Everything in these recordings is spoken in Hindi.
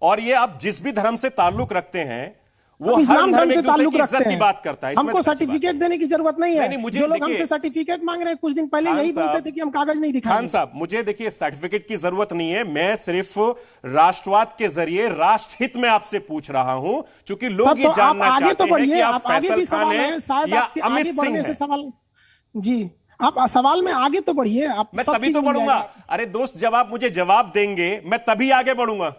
और ये आप जिस भी धर्म से ताल्लुक रखते हैं वो इस्लाम धर्म से ताल्लुक की रखते इज्जत हैं। की बात करता है। हमको सर्टिफिकेट देने की जरूरत नहीं है। मुझे जो लोग हमसे सर्टिफिकेट मांग रहे हैं कुछ दिन पहले यही बोलते थे कि हम कागज नहीं दिखाएंगे। खान साहब, मुझे देखिए सर्टिफिकेट की जरूरत नहीं है, मैं सिर्फ राष्ट्रवाद के जरिए राष्ट्रहित में आपसे पूछ रहा हूं, क्योंकि लोग ये जानना चाहते हैं कि आप फैसल खान हैं या अमित सिंह हैं। जी, आप सवाल में आगे तो बढ़िए। आप मैं तभी तो बढ़ूंगा। अरे दोस्त, जब आप मुझे जवाब देंगे मैं तभी आगे बढ़ूंगा।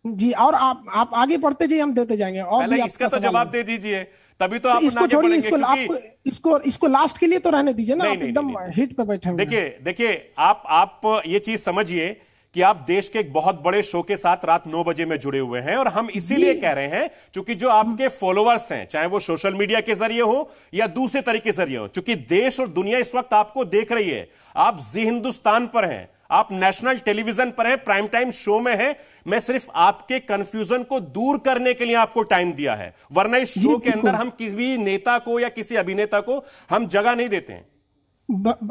जी, और आप आगे बढ़ते जाइए, हम देते जाएंगे। और पहले इसका तो जवाब दे दीजिए, तभी तो आप इसको छोड़िए। इसको लास्ट के लिए तो रहने दीजिए ना। आप एकदम हिट पे बैठे हुए। देखिए आप ये चीज समझिए कि आप देश के एक बहुत बड़े शो के साथ रात 9 बजे में जुड़े हुए हैं, और हम इसीलिए कह रहे हैं क्योंकि जो आपके फॉलोअर्स हैं, चाहे वो सोशल मीडिया के जरिए हो या दूसरे तरीके से जरिए हो, क्योंकि देश और दुनिया इस वक्त आपको देख रही है। आप जी हिंदुस्तान पर हैं, आप नेशनल टेलीविजन पर हैं, प्राइम टाइम शो में हैं। मैं सिर्फ आपके कंफ्यूजन को दूर करने के लिए आपको टाइम दिया है, वरना इस शो के अंदर हम किसी नेता को या किसी अभिनेता को हम जगह नहीं देते हैं।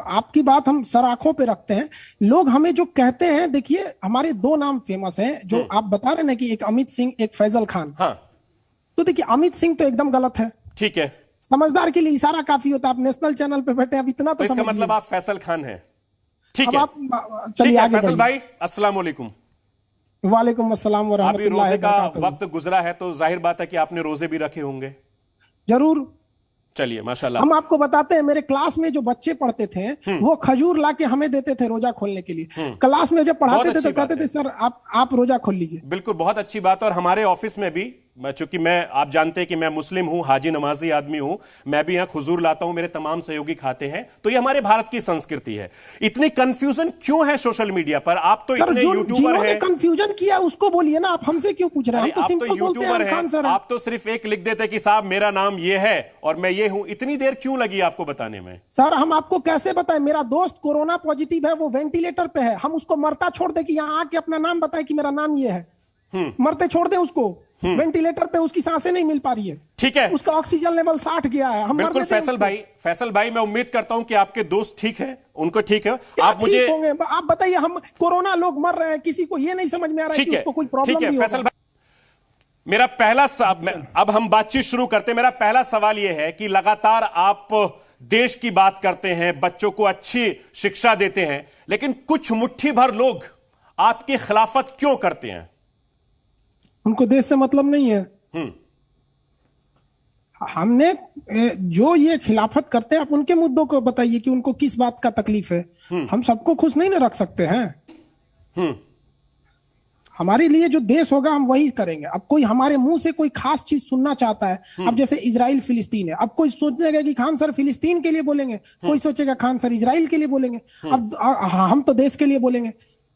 आपकी बात हम सराखों पे रखते हैं। लोग हमें जो कहते हैं, देखिए हमारे 2 नाम फेमस हैं जो आप बता रहे हैं कि एक अमित सिंह, एक फैजल खान। हाँ, तो देखिए अमित सिंह तो एकदम गलत है। ठीक है, समझदार के लिए इशारा काफी होता है। आप नेशनल चैनल पे बैठे, अब इतना तो इसका मतलब आप फैसल खान हैं। ठीक है, आप चलिए आगे फैसल भाई, अस्सलाम वालेकुम। वालेकुम अस्सलाम व रहमतुल्लाहि व बरकातहू। रोजे का वक्त गुजरा है तो जाहिर बात है कि आपने रोजे भी रखे होंगे। जरूर। चलिए माशाल्लाह। हम आपको बताते हैं, मेरे क्लास में जो बच्चे पढ़ते थे वो खजूर लाके हमें देते थे रोजा खोलने के लिए। क्लास में जब पढ़ाते थे तो कहते थे सर आप रोजा खोल लीजिए। बिल्कुल, बहुत अच्छी बात। और हमारे ऑफिस में भी, चूंकि आप जानते हैं कि मैं मुस्लिम हूं, हाजी नमाजी आदमी हूं, मैं भी यहां खजूर लाता हूं, मेरे तमाम सहयोगी खाते हैं। तो ये हमारे भारत की संस्कृति है। इतनी कंफ्यूजन क्यों है सोशल मीडिया पर? आप तो इतने यूट्यूबर हैं। कंफ्यूजन किया उसको बोलिए ना, आप हमसे क्यों पूछ रहे हैं? हम तो सिंपल बोलते हैं खान सर। आप तो सिर्फ एक लिख देते कि साहब मेरा नाम ये है और मैं ये हूं। इतनी देर क्यों लगी आपको बताने में? सर हम आपको कैसे बताएं? मेरा दोस्त कोरोना पॉजिटिव है, वो वेंटिलेटर पे है। हम उसको मरता छोड़ दे कि यहाँ आके अपना नाम बताए कि मेरा नाम ये है? मरते छोड़ दे उसको। वेंटिलेटर पे उसकी सांसें नहीं मिल पा रही है। ठीक है, उसका ऑक्सीजन लेवल 60 गया है। हम बिल्कुल फैसल भाई मैं उम्मीद करता हूं कि आपके दोस्त ठीक है, उनको ठीक है। आप मुझे होंगे, आप बताइए। हम कोरोना लोग मर रहे हैं, किसी को ये नहीं समझ में आ रहा है कि उसको कोई प्रॉब्लम नहीं फैसल भाई, मेरा पहला अब हम बातचीत शुरू करते हैं। मेरा पहला सवाल यह है कि लगातार आप देश की बात करते हैं, बच्चों को अच्छी शिक्षा देते हैं, लेकिन कुछ मुट्ठी भर लोग आपकी खिलाफत क्यों करते हैं? उनको देश से मतलब नहीं है। हमने जो ये खिलाफत करते हैं, आप उनके मुद्दों को बताइए कि उनको किस बात का तकलीफ है। हम सबको खुश नहीं ना रख सकते हैं। हमारे लिए जो देश होगा हम वही करेंगे। अब कोई हमारे मुंह से कोई खास चीज सुनना चाहता है, अब जैसे इजराइल फिलिस्तीन है, अब कोई सोचेगा कि खान सर फिलिस्तीन के लिए बोलेंगे, कोई सोचेगा खान सर इजराइल के लिए बोलेंगे। अब हम तो देश के लिए बोलेंगे।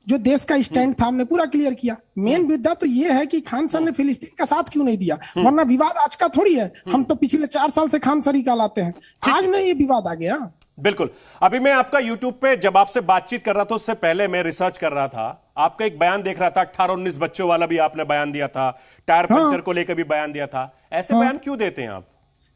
जो देश का स्टैंड था हमने पूरा क्लियर किया। मेन मुद्दा तो ये है कि खान सर ने फिलिस्तीन का साथ क्यों नहीं दिया, वरना विवाद आज का थोड़ी है। हम तो पिछले 4 साल से खान सर ही कहलाते हैं, आज नहीं ये विवाद आ गया। बिल्कुल। अभी मैं आपका यूट्यूब पे जब आपसे बातचीत कर रहा था, उससे पहले मैं रिसर्च कर रहा था, आपका एक बयान देख रहा था, 18-19 बच्चों वाला भी आपने बयान दिया था, टायर पंचर को लेकर भी बयान दिया था। ऐसे बयान क्यों देते हैं आप?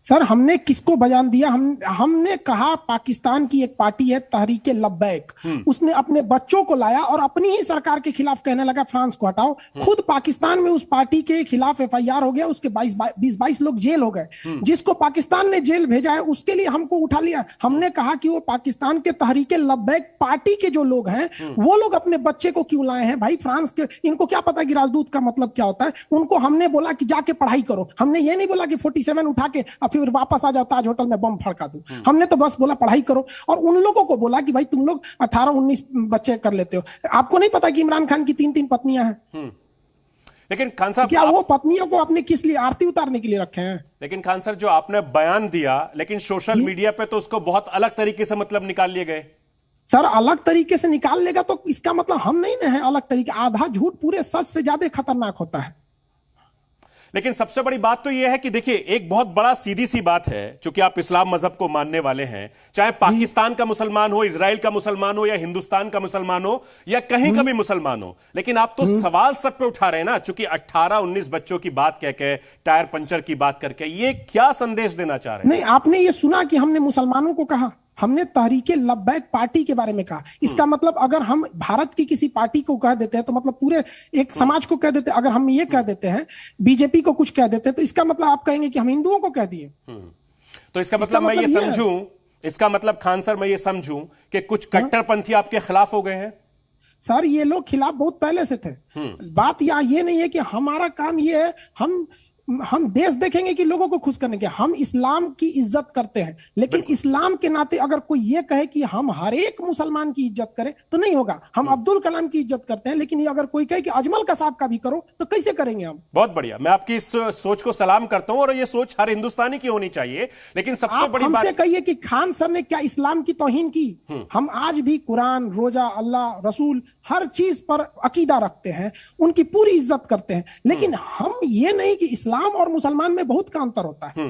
सर हमने किसको बयान दिया? हमने कहा पाकिस्तान की एक पार्टी है तहरीके लब्बैक, उसने अपने बच्चों को लाया और अपनी ही सरकार के खिलाफ कहने लगा फ्रांस को हटाओ। खुद पाकिस्तान में उस पार्टी के खिलाफ FIR हो गया, उसके 20-22 लोग जेल हो गए। जिसको पाकिस्तान ने जेल भेजा है उसके लिए हमको उठा लिया। हमने कहा कि वो पाकिस्तान के तहरीके लब्बैक पार्टी के जो लोग हैं वो लोग अपने बच्चे को क्यों लाए हैं? भाई फ्रांस के इनको क्या पता कि राजदूत का मतलब क्या होता है? उनको हमने बोला कि जाके पढ़ाई करो। हमने ये नहीं बोला कि 47 उठा के फिर वापस आ जाओ ताज होटल में बम फड़का दो। हमने तो बस बोला पढ़ाई करो। और उन लोगों को बोला कि भाई तुम लोग 18-19 बच्चे कर लेते हो। आपको नहीं पता कि इमरान खान की 3-3 पत्नियां हैं? लेकिन खान साहब, क्या वो पत्नियों को आपने किस लिए आरती उतारने के लिए रखे हैं? लेकिन खान सर, जो आपने बयान दिया, लेकिन सोशल मीडिया पे तो उसको बहुत अलग तरीके से मतलब निकाल लिए गए। सर अलग तरीके से निकाल लेगा तो इसका मतलब हम नहीं ना है अलग तरीके। आधा झूठ पूरे सच से ज्यादा खतरनाक होता है। लेकिन सबसे बड़ी बात तो यह है कि देखिए, एक बहुत बड़ा सीधी सी बात है, चूंकि आप इस्लाम मजहब को मानने वाले हैं, चाहे पाकिस्तान का मुसलमान हो, इजराइल का मुसलमान हो, या हिंदुस्तान का मुसलमान हो, या कहीं का भी मुसलमान हो, लेकिन आप तो सवाल सब पे उठा रहे हैं ना। चूंकि 18-19 बच्चों की बात कह के, टायर पंचर की बात करके, ये क्या संदेश देना चाह रहे हैं? नहीं, आपने ये सुना कि हमने मुसलमानों को कहा? हमने तहरीके लब्बैक पार्टी के बारे में कहा। इसका मतलब अगर हम भारत की किसी पार्टी को कह देते हैं तो मतलब पूरे एक समाज को कह देते हैं। अगर हम ये कह देते हैं बीजेपी को कुछ कह देते हैं तो इसका मतलब आप कहेंगे कि हम हिंदुओं को कह दिए। तो इसका मतलब मैं ये समझूं, इसका मतलब खान सर मैं ये समझूं कि कुछ कट्टरपंथी आपके खिलाफ हो गए हैं? सर ये लोग खिलाफ बहुत पहले से थे। बात यहाँ ये नहीं है कि हमारा काम ये है हम देश देखेंगे कि लोगों को खुश करने के। हम इस्लाम की इज्जत करते हैं, लेकिन इस्लाम के नाते अगर कोई ये कहे कि हम हर एक मुसलमान की इज्जत करें तो नहीं होगा। हम अब्दुल कलाम की इज्जत करते हैं, लेकिन ये अगर कोई कहे कि अजमल कसाब का भी करो तो कैसे करेंगे हम? बहुत बढ़िया, मैं आपकी इस सोच को सलाम करता हूं और ये सोच हर हिंदुस्तानी की होनी चाहिए। लेकिन सबसे बड़ी बात, हमसे कहिए कि खान सर ने क्या इस्लाम की तौहीन की? हम आज भी कुरान, रोजा, अल्लाह, रसूल हर चीज पर अकीदा रखते हैं, उनकी पूरी इज्जत करते हैं। लेकिन हम ये नहीं कि इस्लाम और मुसलमान में बहुत का अंतर होता है।